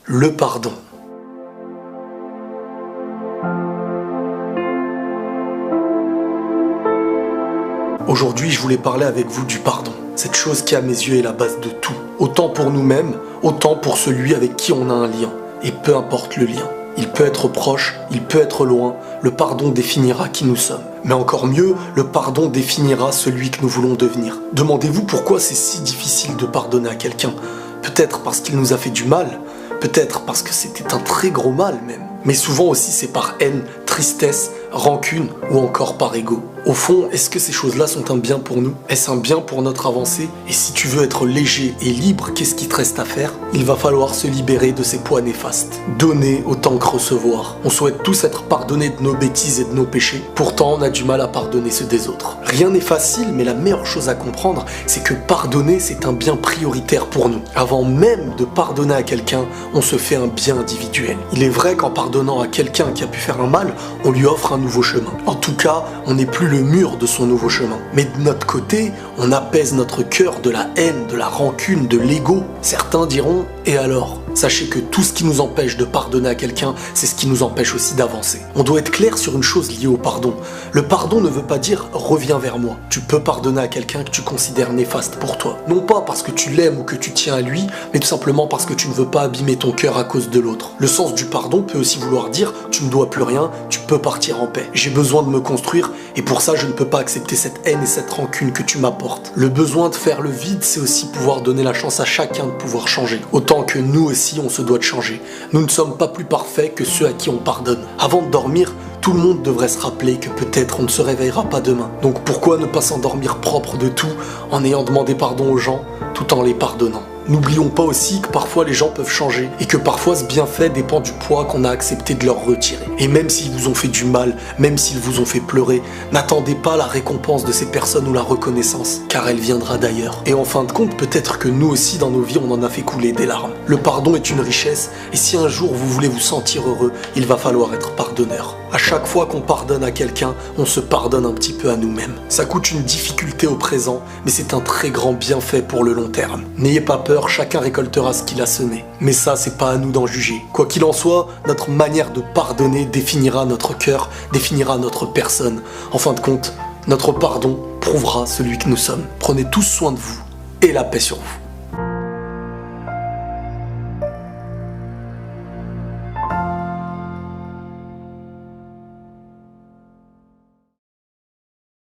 le pardon. Aujourd'hui, je voulais parler avec vous du pardon. Cette chose qui, à mes yeux, est la base de tout. Autant pour nous-mêmes, autant pour celui avec qui on a un lien. Et peu importe le lien. Il peut être proche, il peut être loin, le pardon définira qui nous sommes. Mais encore mieux, le pardon définira celui que nous voulons devenir. Demandez-vous pourquoi c'est si difficile de pardonner à quelqu'un. Peut-être parce qu'il nous a fait du mal, peut-être parce que c'était un très gros mal même. Mais souvent aussi c'est par haine, tristesse, rancune ou encore par ego. Au fond, est-ce que ces choses-là sont un bien pour nous? Est-ce un bien pour notre avancée? Et si tu veux être léger et libre, qu'est-ce qui te reste à faire? Il va falloir se libérer de ces poids néfastes. Donner autant que recevoir. On souhaite tous être pardonnés de nos bêtises et de nos péchés. Pourtant, on a du mal à pardonner ceux des autres. Rien n'est facile, mais la meilleure chose à comprendre, c'est que pardonner, c'est un bien prioritaire pour nous. Avant même de pardonner à quelqu'un, on se fait un bien individuel. Il est vrai qu'en pardonnant à quelqu'un qui a pu faire un mal, on lui offre un nouveau chemin. En tout cas, on n'est plus le mur de son nouveau chemin. Mais de notre côté, on apaise notre cœur de la haine, de la rancune, de l'ego. Certains diront, et alors? Sachez que tout ce qui nous empêche de pardonner à quelqu'un, c'est ce qui nous empêche aussi d'avancer. On doit être clair sur une chose liée au pardon. Le pardon ne veut pas dire « reviens vers moi ». Tu peux pardonner à quelqu'un que tu considères néfaste pour toi. Non pas parce que tu l'aimes ou que tu tiens à lui, mais tout simplement parce que tu ne veux pas abîmer ton cœur à cause de l'autre. Le sens du pardon peut aussi vouloir dire « tu ne dois plus rien, tu peux partir en paix. J'ai besoin de me construire et pour ça je ne peux pas accepter cette haine et cette rancune que tu m'apportes. » Le besoin de faire le vide, c'est aussi pouvoir donner la chance à chacun de pouvoir changer. Autant que nous aussi, on se doit de changer. Nous ne sommes pas plus parfaits que ceux à qui on pardonne. Avant de dormir, tout le monde devrait se rappeler que peut-être on ne se réveillera pas demain. Donc pourquoi ne pas s'endormir propre de tout en ayant demandé pardon aux gens tout en les pardonnant? N'oublions pas aussi que parfois les gens peuvent changer et que parfois ce bienfait dépend du poids qu'on a accepté de leur retirer. Et même s'ils vous ont fait du mal, même s'ils vous ont fait pleurer, n'attendez pas la récompense de ces personnes ou la reconnaissance, car elle viendra d'ailleurs. Et en fin de compte, peut-être que nous aussi dans nos vies on en a fait couler des larmes. Le pardon est une richesse et si un jour vous voulez vous sentir heureux, il va falloir être pardonneur. À chaque fois qu'on pardonne à quelqu'un, on se pardonne un petit peu à nous-mêmes. Ça coûte une difficulté au présent, mais c'est un très grand bienfait pour le long terme. N'ayez pas peur, chacun récoltera ce qu'il a semé. Mais ça, c'est pas à nous d'en juger. Quoi qu'il en soit, notre manière de pardonner définira notre cœur, définira notre personne. En fin de compte, notre pardon prouvera celui que nous sommes. Prenez tous soin de vous et la paix sur vous.